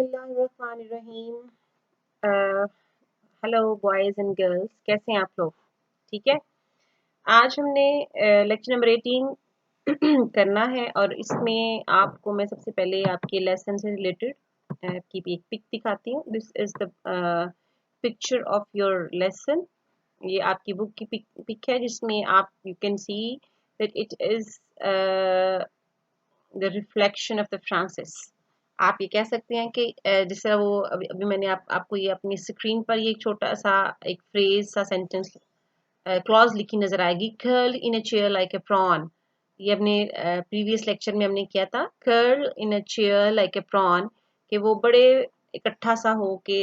बिस्मिल्लाहिर्रहमानिर्रहीम। Hello boys and girls, कैसे हैं आप लोग? ठीक है। आज हमने लेक्चर नंबर 18 करना है और इसमें आपको मैं सबसे पहले आपके लेसन से रिलेटेड की एक पिक दिखाती हूँ। This is the picture of your lesson. ये आपकी बुक की पिक है जिसमें आप you can see that it is the reflection of the Francis. आप ये कह सकते हैं कि जिस तरह वो अभी मैंने आपको ये अपनी स्क्रीन पर ये छोटा सा एक फ्रेज सा सेंटेंस क्लॉज लिखी नजर आएगी, curl in a chair like a prawn. ये अपने प्रीवियस लेक्चर में हमने किया था, curl in a chair like a prawn, कि वो बड़े इकट्ठा सा हो के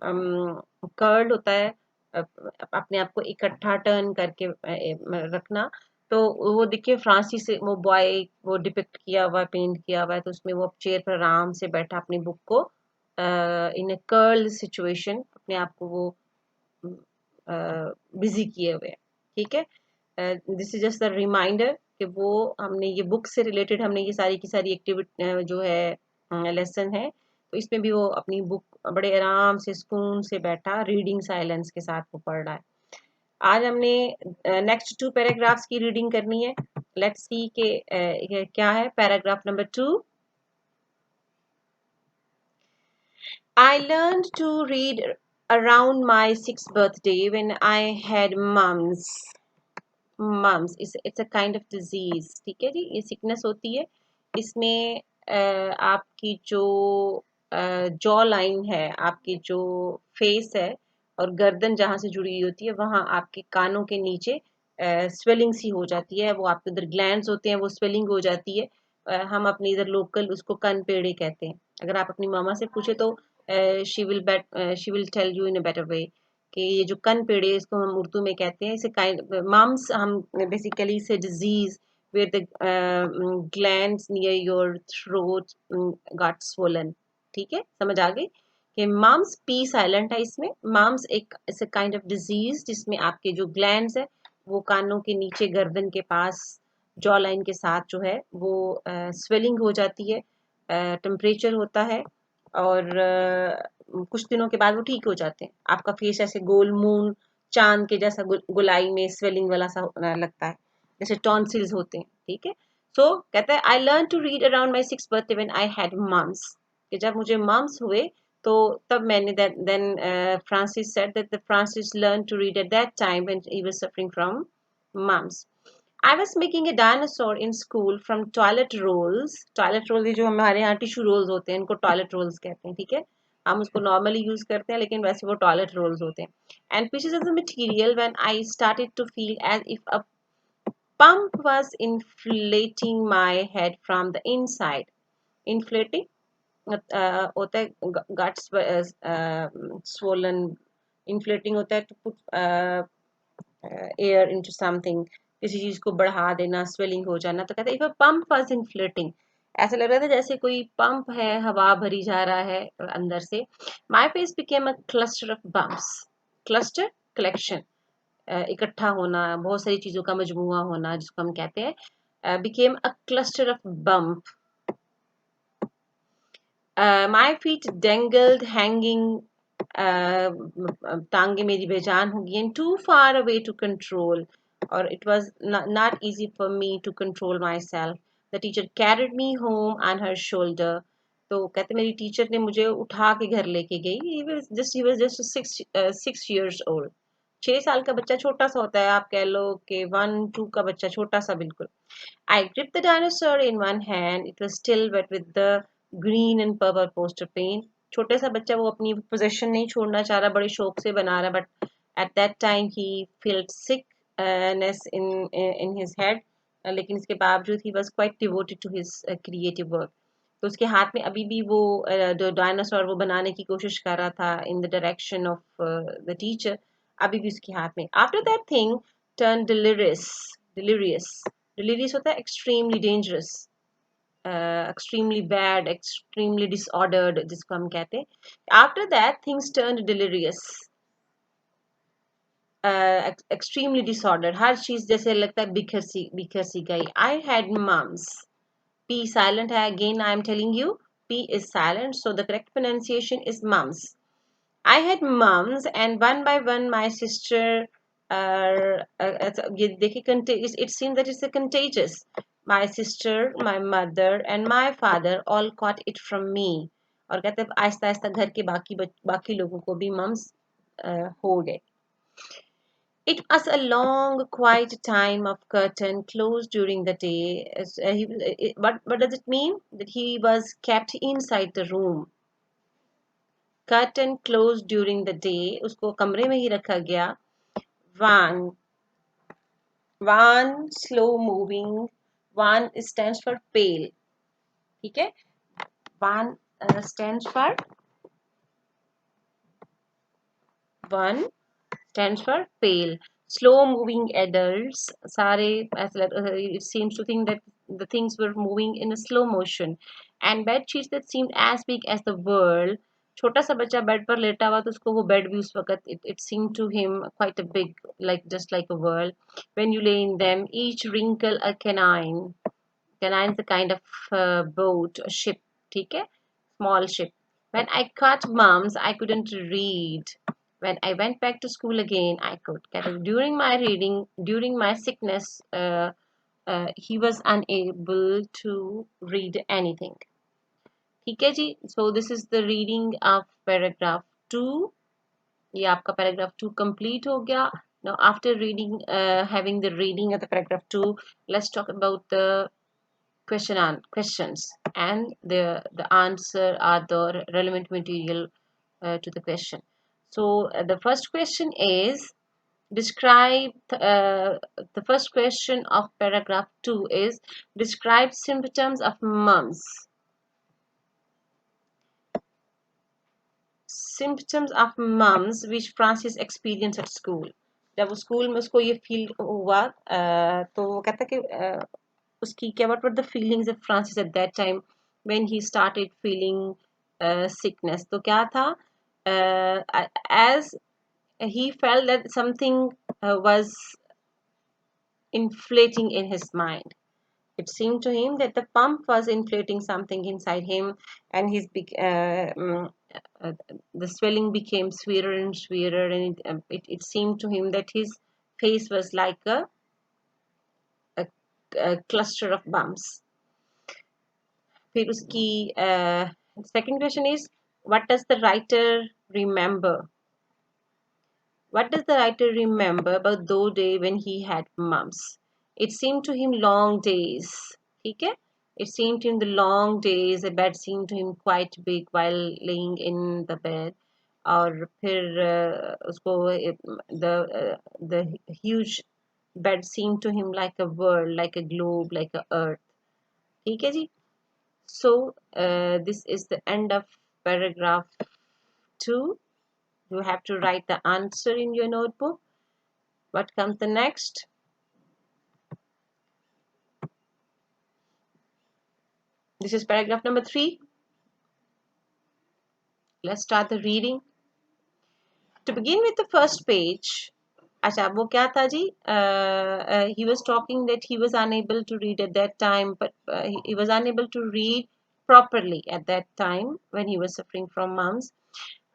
कर्ल होता है, अपने आप को इकट्ठा टर्न करके रखना। तो वो देखिए फ्रांसिस से वो बॉय वो डिपिक्ट किया हुआ है, पेंट किया हुआ है, तो उसमें वो चेयर पर आराम से बैठा अपनी बुक को इन ए कर्ल सिचुएशन अपने आप को वो बिजी किए हुए हैं। ठीक है। This is just a reminder कि वो हमने ये बुक से रिलेटेड हमने ये सारी की सारी एक्टिविटी जो है लेसन है, तो इसमें भी वो अपनी बुक बड़े आराम से सुकून से बैठा रीडिंग साइलेंस के साथ वो पढ़ रहा है। आज हमने नेक्स्ट 2 पैराग्राफ्स की रीडिंग करनी है। लेट्स सी के क्या है paragraph number 2। I learned to read around my 6th birthday when I had mumps. Mumps it's a kind of disease. ठीक है जी, ये सिकनेस होती है। इसमें आपकी जो जॉ लाइन है, आपकी जो फेस है और गर्दन जहाँ से जुड़ी हुई होती है, वहाँ आपके कानों के नीचे स्वेलिंग सी हो जाती है। वो आपके उधर ग्लैंड्स होते हैं, वो स्वेलिंग हो जाती है। हम अपने इधर लोकल उसको कन पेड़े कहते हैं। अगर आप अपनी मामा से पूछे तो she will tell you in a better way कि ये जो कन पेड़े इसको हम उर्दू में कहते हैं। इसे काइंड मम्स हम बेसिकली से disease where the glands near your throat got swollen। ठीक है, समझ आ गई कि मम्स पी साइलेंट है इसमें। मम्स एक it's a kind of disease जिसमें आपके जो ग्लैंड्स है वो कानों के नीचे गर्दन के पास जॉ लाइन के साथ जो है वो स्वेलिंग हो जाती है, टेम्परेचर होता है और कुछ दिनों के बाद वो ठीक हो जाते हैं। आपका फेस ऐसे गोल मून चांद के जैसा गुलाई में स्वेलिंग वाला सा लगता है, जैसे टॉन्सिल्स होते हैं। ठीक है। सो कहता है I learn to read around my 6th birthday when I had mumps, कि जब मुझे मम्स हुए तो तब मैंने then Francis said that the Francis learn to read at that time when he was suffering from mumps. I was making a dinosaur in school from toilet rolls। toilet rolls ये जो हमारे यहाँ tissue roles होते हैं, इनको toilet roles कहते हैं। ठीक है, हम उसको नॉर्मली यूज करते हैं लेकिन वैसे वो टॉयलेट रोल्स होते हैं। And pieces of the material when I started to feel as if a pump was inflating my head from the inside। inflating होता है guts swollen। inflating होता है to put air into something, किसी चीज को बढ़ा देना, स्वेलिंग हो जाना। तो कहते हैं if a pump was inflating, ऐसा लग रहा था जैसे कोई पंप है, हवा भरी जा रहा है अंदर से। My face became a cluster of bumps. Cluster collection, इकट्ठा होना, बहुत सारी चीजों का मजमुआ होना जिसको हम कहते हैं। Became a cluster of bump. My feet dangled hanging, टांगे मेरी बेजान हो गई। And too far away to control, और it was not easy for me to control myself. The teacher carried me home on her shoulder. तो कहते मेरी teacher ने मुझे उठा के घर लेके गई। He was just 6 years old। 6 साल का बच्चा छोटा सा होता है, आप कह लो कि 1-2 का बच्चा छोटा सा बिल्कुल। I gripped the dinosaur in one hand. It was still wet with the green and purple poster paint। छोटे सा बच्चा वो अपनी पोजीशन नहीं छोड़ना चाह रहा, बड़े शौक से बना रहा, but at that time he felt sickness in his head। लेकिन इसके बावजूद he was quite devoted to his creative work। तो उसके हाथ में अभी भी वो जो डायनासोर वो बनाने की कोशिश कर रहा था in the direction of the teacher, अभी भी उसके हाथ में। After that thing turn delirious. Delirious delirious होता है extremely dangerous, extremely bad, extremely disordered जिसको हम कहते हैं। After that things turn delirious, extremely disordered, हर चीज जैसे लगता है बिखर सी गई। I had mumps. P silent है again, I am telling you. P is silent, so the correct pronunciation is mums. I had mums, and one by one, my sister. ये देखिए it seems that it's a contagious. My sister, my mother, and my father all caught it from me. और कहते हैं आहिस्ता आहिस्ता घर के बाकी लोगों को भी मम्स हो गए. It was a long, quiet time of curtain closed during the day. What does it mean? That he was kept inside the room. Curtain closed during the day. उसको कमरे में ही रखा गया. One, one slow moving. One stands for pale. ठीक है? One stands for one stands for pale. Slow moving adults. सारे it seems to think that the things were moving in a slow motion. And bed sheets that seemed as big as the world. छोटा सा बच्चा bed पर लेटा हुआ तो उसको वो बेड भी उस वक्त it seemed to him quite a big, like just like a world. When you lay in them, each wrinkle a canine. Canine is a kind of boat, a ship. ठीक है? Small ship. When I caught mumps, I couldn't read. When I went back to school again, I could. During my reading, during my sickness, he was unable to read anything. ठीक है जी. So this is the reading of paragraph 2. ये आपका paragraph 2 complete हो गया. Now after reading, having the reading of the paragraph 2, let's talk about the questions, and the answer are the relevant material to the question. So the first question is describe the first question of paragraph 2 is describe symptoms of mumps. Symptoms of mumps which Francis experienced at school. जब वो school में उसको ये feel हुआ तो वो कहता कि उसकी क्या what were the feelings of Francis at that time when he started feeling sickness. तो क्या था as he felt that something was inflating in his mind. It seemed to him that the pump was inflating something inside him, and the swelling became sweeter and sweeter, and it seemed to him that his face was like a, a cluster of bumps. फिर उसकी second question is what does the writer remember? What does the writer remember about those days when he had mumps? It seemed to him long days. ठीक है? It seemed to him the long days. The bed seemed to him quite big while laying in the bed. और फिर उसको the huge bed seemed to him like a world, like a globe, like a earth. ठीक है जी? So this is the end of paragraph 2. You have to write the answer in your notebook. What comes the next? This is paragraph number 3. Let's start the reading. To begin with the first page, अच्छा वो क्या था जी? He was talking that he was unable to read at that time, but he was unable to read properly at that time when he was suffering from mumps.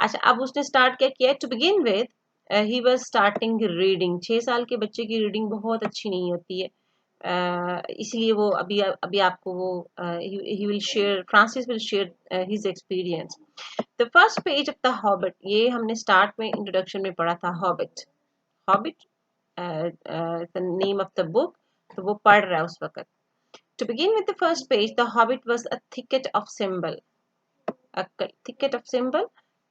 अच्छा अब उसने start क्या किया? To begin with, he was starting reading. 6 साल के बच्चे की reading बहुत अच्छी नहीं होती है. इसलिए वो अभी आपको वो he will share, Francis will share his experience. The first page of the Hobbit, ये हमने स्टार्ट में इंट्रोडक्शन में पढ़ा था. Hobbit the name of the book, तो वो पढ़ रहा है उस वक्त. To begin with the first page, the Hobbit was a thicket of symbol,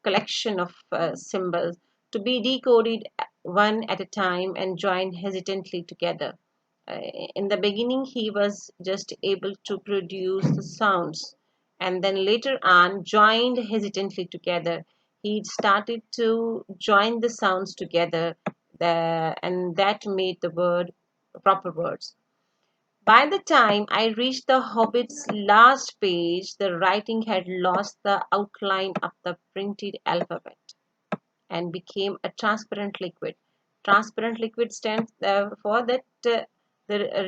collection of symbols to be decoded one at a time and joined hesitantly together. In the beginning, he was just able to produce the sounds, and then later on, joined hesitantly together. He started to join the sounds together, and that made the word proper words. By the time I reached the Hobbit's last page, the writing had lost the outline of the printed alphabet and became a transparent liquid. Transparent liquid stands for that the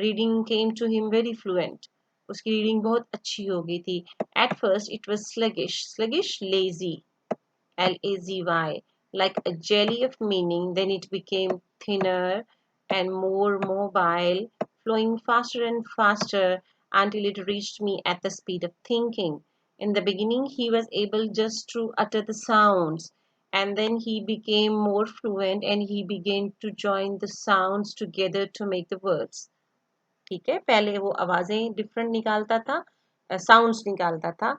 reading came to him very fluent. उसकी reading बहुत अच्छी हो गई थी. At first it was sluggish, lazy, lazy, like a jelly of meaning. Then it became thinner and more mobile, flowing faster and faster until it reached me at the speed of thinking. In the beginning, he was able just to utter the sounds, and then he became more fluent and he began to join the sounds together to make the words. ठीक है, पहले वो आवाजें different निकालता था, sounds निकालता था,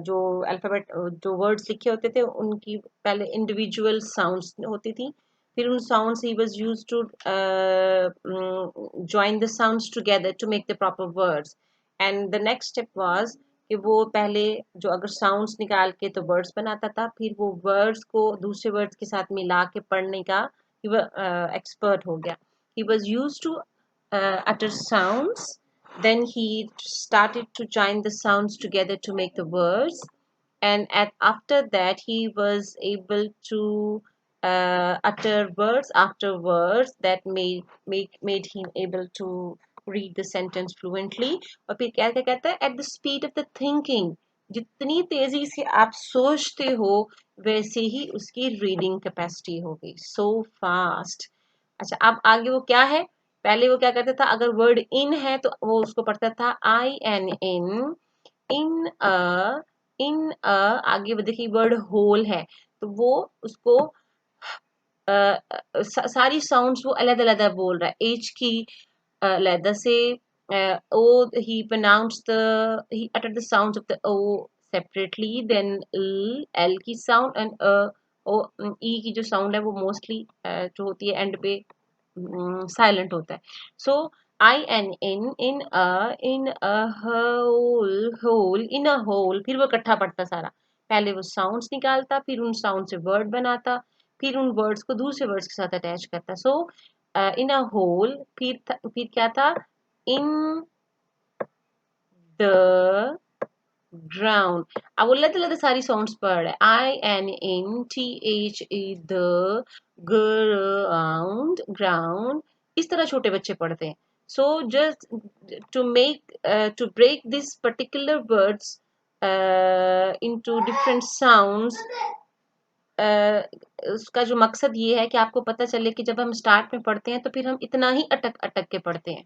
जो अल्फाबेट जो वर्ड्स लिखे होते थे उनकी पहले इंडिविजुअल साउंड्स होती थी, फिर उन sounds he was used to join the sounds together to make the proper words. And the next step was कि वो पहले जो अगर साउंड्स निकाल के तो वर्ड्स बनाता था, फिर वो वर्ड्स को दूसरे वर्ड्स के साथ मिला के पढ़ने का एक्सपर्ट हो गया. He was used to utter sounds. Then he started to join the sounds together to make the words. And after that, he was able to utter words after words that made him able to read the sentence fluently. और फिर क्या क्या कहता है, at the speed of the thinking. जितनी तेजी से आप सोचते हो वैसे ही उसकी रीडिंग कैपेसिटी हो गई. So fast. अच्छा, अब आगे वो क्या है, पहले वो क्या करता था, अगर वर्ड इन है तो वो उसको पढ़ता था आई एन इन इन आगे वो देखिए वर्ड होल है तो वो उसको सारी साउंड्स वो अलग अलग बोल रहा है. एच की अलग से, ओ he pronounced he uttered the sounds of the o separately, then l की साउंड एंड ओ ई की जो साउंड है वो मोस्टली जो होती है एंड पे साइलेंट होता है. So I N in a hole in a hole, फिर वो इकट्ठा पढ़ता सारा, पहले वो साउंड्स निकालता, फिर उन साउंड से वर्ड बनाता, फिर उन वर्ड्स को दूसरे वर्ड्स के साथ अटैच करता. सो इन अ होल, फिर क्या था, इन द ground. अब वो लद लद सारी साउंड्स पढ़ रहा है, I N in T H E the ground, इस तरह छोटे बच्चे पढ़ते हैं. So just to break this particular words into different sounds, उसका जो मकसद ये है कि आपको पता चले कि जब हम स्टार्ट में पढ़ते हैं तो फिर हम इतना ही अटक अटक के पढ़ते हैं.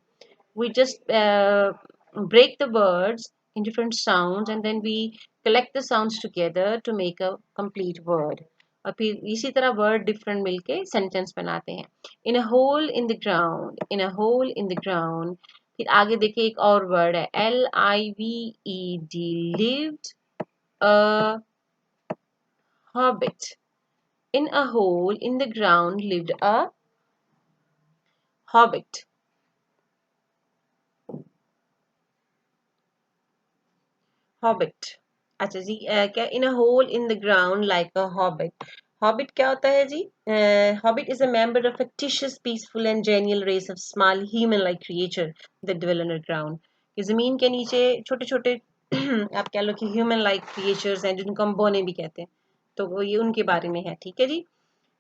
We just break the words in different sounds and then we collect the sounds together to make a complete word. और फिर इसी तरह वर्ड डिफरेंट मिलके सेंटेंस बनाते हैं. In a hole in the ground, in a hole in the ground. फिर आगे देखिए एक और वर्ड है, LIVED, lived a hobbit. In a hole in the ground lived a hobbit. Hobbit. अच्छा जी, क्या in a hole in the ground like a hobbit. Hobbit क्या होता है जी? Hobbit is a member of fictitious peaceful and genuine race of small human like creature that dwell underground. कि जमीन के नीचे छोटे छोटे आप कह लो कि ह्यूमन लाइक क्रिएचर्स हैं जिनको हम बोने भी कहते हैं, तो वो ये उनके बारे में है. ठीक है जी.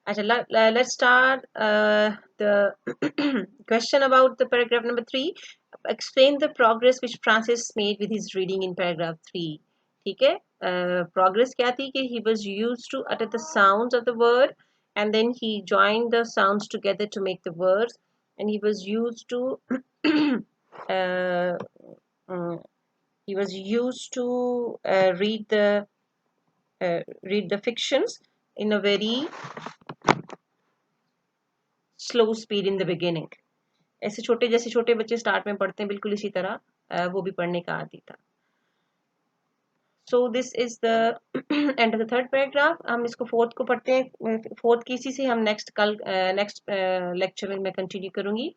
अच्छा, let's start the question about the paragraph number 3. Explain the progress which Francis made with his reading in paragraph 3. ठीक है, progress क्या थी कि he was used to utter the sounds of the word and then he joined the sounds together to make the words, and he was used to uh, mm, read the fictions in a very slow speed in the beginning. ऐसे छोटे जैसे छोटे बच्चे start में पढ़ते हैं बिल्कुल इसी तरह वो भी पढ़ने का आदी था. So this is the end of the third paragraph. हम इसको फोर्थ को पढ़ते हैं. फोर्थ की इसी से हम नेक्स्ट लेक्चर में मैं कंटिन्यू करूंगी.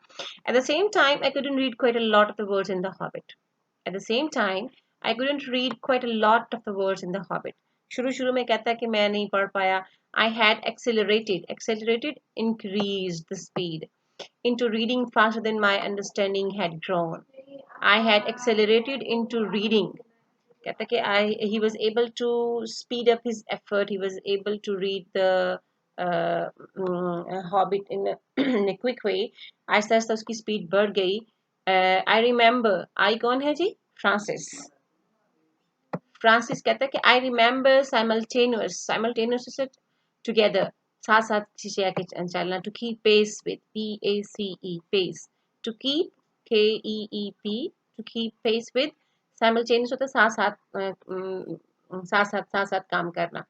At the same time I couldn't read quite a lot of the words in the hobbit. At the same time I couldn't read quite a lot of the words in the hobbit. शुरू शुरू में कहता है कि मैं नहीं पढ़ पाया. I had accelerated, increased the speed into reading faster than my understanding had grown. I had accelerated into reading. कहता कि he was able to speed up his effort. He was able to read the Hobbit in a, in a quick way. Aahista Aahista उसकी speed बढ़ गई. I remember. I कौन है जी? Francis Francis कहता है कि आई रिमेम्बर साइमल्टेनियस से टुगेदर, साथ साथ चीजें आगे चलना, to keep pace with, PACE, pace, to keep, KEEP, to keep pace with, simultaneous होता है साथ साथ काम करना.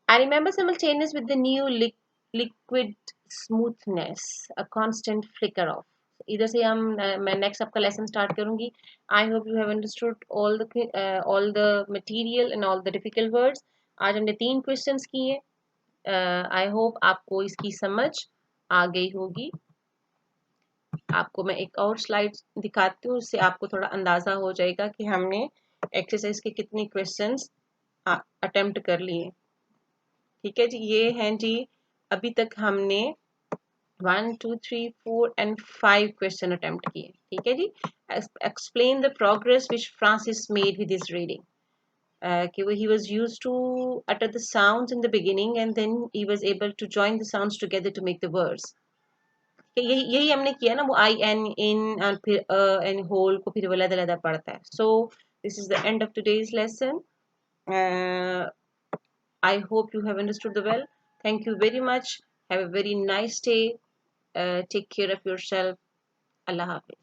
I remember simultaneous with the new liquid smoothness, a constant flicker of. इधर से हम मैं नेक्स्ट आपका लेसन स्टार्ट करूंगी. I hope you have understood all the material and all the difficult words. आज हमने 3 क्वेश्चंस किए. आई होप आपको इसकी समझ आ गई होगी. आपको मैं एक और स्लाइड दिखाती हूँ, उससे आपको थोड़ा अंदाजा हो जाएगा कि हमने एक्सरसाइज के कितने क्वेश्चंस अटेम्प्ट कर लिए. ठीक है जी, ये हैं जी. अभी तक हमने 1 2 3 4 एंड 5 क्वेश्चन अटेम्प्ट किए. ठीक है जी. Explain the progress which Francis made with his reading. he was used to utter the sounds in the beginning and then he was able to join the sounds together to make the words. यही यही हमने किया ना, वो आई N इन और फिर N whole को फिर वो अलग अलग पढ़ता है. So this is the end of today's lesson. I hope you have understood the well. Thank you very much. Have a very nice day. Take care of yourself. Allah Hafiz.